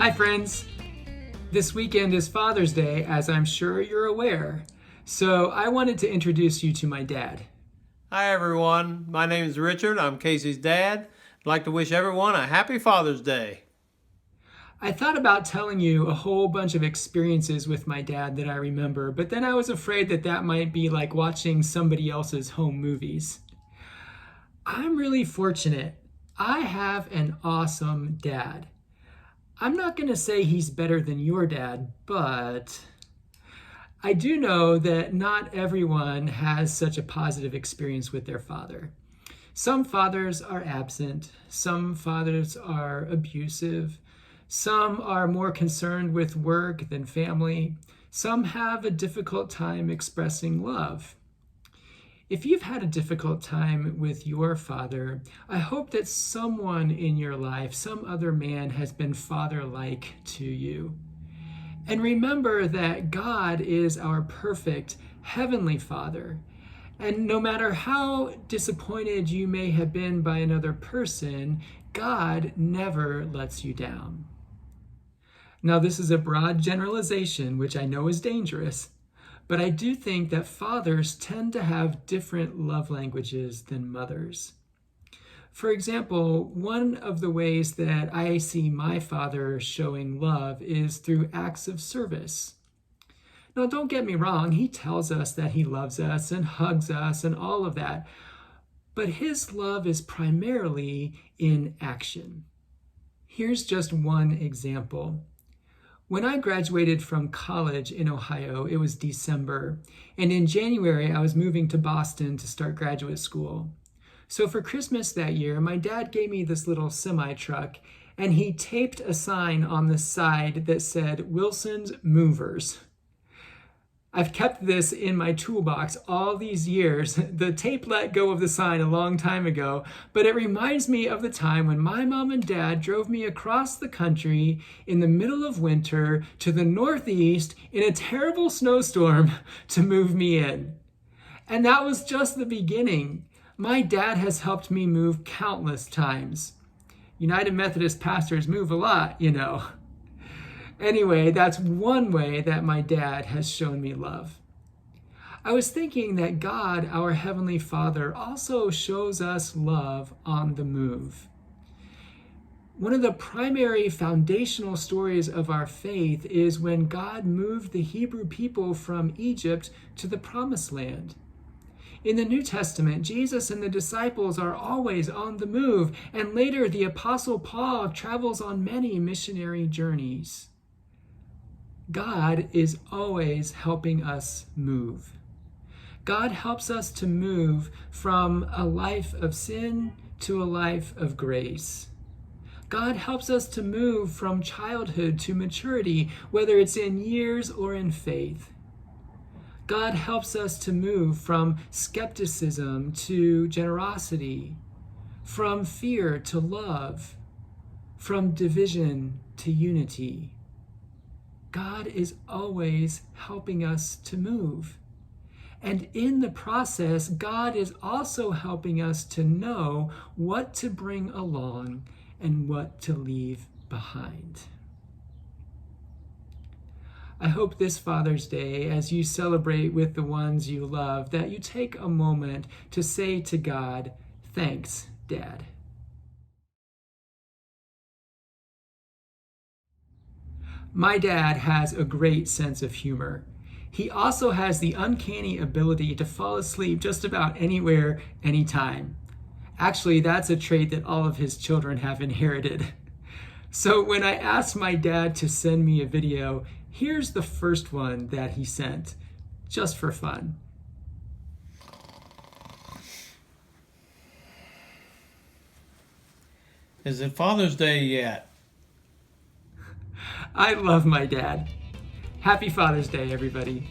Hi friends! This weekend is Father's Day, as I'm sure you're aware. So I wanted to introduce you to my dad. Hi everyone, my name is Richard. I'm Casey's dad. I'd like to wish everyone a happy Father's Day. I thought about telling you a whole bunch of experiences with my dad that I remember, but then I was afraid that that might be like watching somebody else's home movies. I'm really fortunate. I have an awesome dad. I'm not going to say he's better than your dad, but I do know that not everyone has such a positive experience with their father. Some fathers are absent, some fathers are abusive, some are more concerned with work than family, some have a difficult time expressing love. If you've had a difficult time with your father, I hope that someone in your life, some other man, has been father-like to you. And remember that God is our perfect heavenly Father. And no matter how disappointed you may have been by another person, God never lets you down. Now, this is a broad generalization, which I know is dangerous. But I do think that fathers tend to have different love languages than mothers. For example, one of the ways that I see my father showing love is through acts of service. Now, don't get me wrong, he tells us that he loves us and hugs us and all of that. But his love is primarily in action. Here's just one example. When I graduated from college in Ohio, it was December, and in January I was moving to Boston to start graduate school. So for Christmas that year, my dad gave me this little semi-truck, and he taped a sign on the side that said, Wilson's Movers. I've kept this in my toolbox all these years. The tape let go of the sign a long time ago, but it reminds me of the time when my mom and dad drove me across the country in the middle of winter to the Northeast in a terrible snowstorm to move me in. And that was just the beginning. My dad has helped me move countless times. United Methodist pastors move a lot, you know. Anyway, that's one way that my dad has shown me love. I was thinking that God, our Heavenly Father, also shows us love on the move. One of the primary foundational stories of our faith is when God moved the Hebrew people from Egypt to the Promised Land. In the New Testament, Jesus and the disciples are always on the move, and later the Apostle Paul travels on many missionary journeys. God is always helping us move. God helps us to move from a life of sin to a life of grace. God helps us to move from childhood to maturity, whether it's in years or in faith. God helps us to move from skepticism to generosity, from fear to love, from division to unity. God is always helping us to move. And in the process, God is also helping us to know what to bring along and what to leave behind. I hope this Father's Day, as you celebrate with the ones you love, that you take a moment to say to God, "Thanks, Dad." My dad has a great sense of humor. He also has the uncanny ability to fall asleep just about anywhere, anytime. Actually, that's a trait that all of his children have inherited. So when I asked my dad to send me a video, here's the first one that he sent, just for fun. Is it Father's Day yet? I love my dad. Happy Father's Day, everybody.